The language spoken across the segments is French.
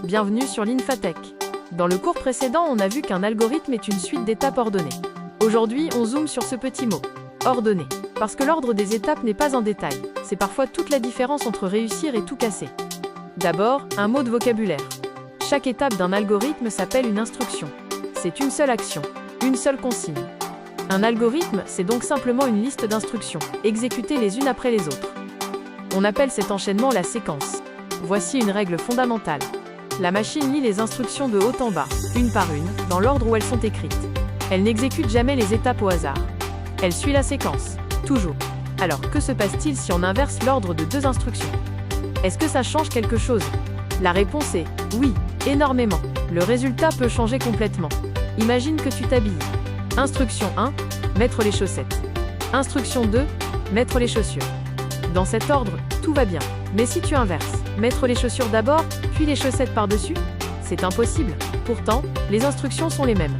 bienvenue sur l'Infatech. Dans le cours précédent, on a vu qu'un algorithme est une suite d'étapes ordonnées. Aujourd'hui, on zoome sur ce petit mot, ordonné. Parce que l'ordre des étapes n'est pas un détail, c'est parfois toute la différence entre réussir et tout casser. D'abord, un mot de vocabulaire. Chaque étape d'un algorithme s'appelle une instruction. C'est une seule action, une seule consigne. Un algorithme, c'est donc simplement une liste d'instructions, exécutées les unes après les autres. On appelle cet enchaînement la séquence. Voici une règle fondamentale. La machine lit les instructions de haut en bas, une par une, dans l'ordre où elles sont écrites. Elle n'exécute jamais les étapes au hasard. Elle suit la séquence, toujours. Alors, que se passe-t-il si on inverse l'ordre de deux instructions? Est-ce que ça change quelque chose? La réponse est oui, énormément. Le résultat peut changer complètement. Imagine que tu t'habilles. Instruction 1, mettre les chaussettes. Instruction 2, mettre les chaussures. Dans cet ordre, tout va bien. Mais si tu inverses, mettre les chaussures d'abord, puis les chaussettes par-dessus, c'est impossible. Pourtant, les instructions sont les mêmes.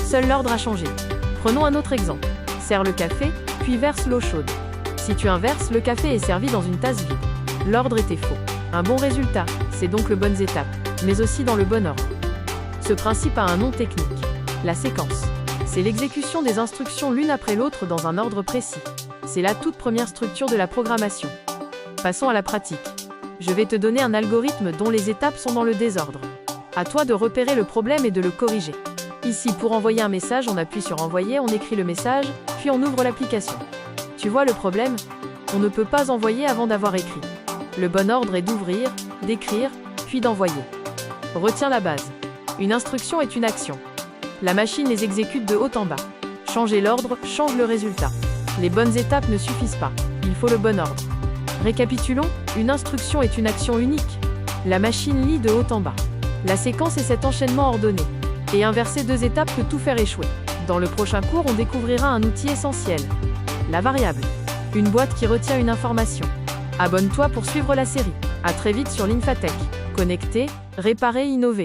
Seul l'ordre a changé. Prenons un autre exemple. Sers le café, puis verse l'eau chaude. Si tu inverses, le café est servi dans une tasse vide. L'ordre était faux. Un bon résultat, c'est donc les bonnes étapes, mais aussi dans le bon ordre. Ce principe a un nom technique. La séquence. C'est l'exécution des instructions l'une après l'autre dans un ordre précis. C'est la toute première structure de la programmation. Passons à la pratique. Je vais te donner un algorithme dont les étapes sont dans le désordre. À toi de repérer le problème et de le corriger. Ici, pour envoyer un message, on appuie sur Envoyer, on écrit le message, puis on ouvre l'application. Tu vois le problème? On ne peut pas envoyer avant d'avoir écrit. Le bon ordre est d'ouvrir, d'écrire, puis d'envoyer. Retiens la base. Une instruction est une action. La machine les exécute de haut en bas. Changer l'ordre change le résultat. Les bonnes étapes ne suffisent pas. Il faut le bon ordre. Récapitulons, une instruction est une action unique. La machine lit de haut en bas. La séquence est cet enchaînement ordonné. Et inverser deux étapes peut tout faire échouer. Dans le prochain cours, on découvrira un outil essentiel. La variable. Une boîte qui retient une information. Abonne-toi pour suivre la série. À très vite sur l'Infatech. Connecter, réparer, innover.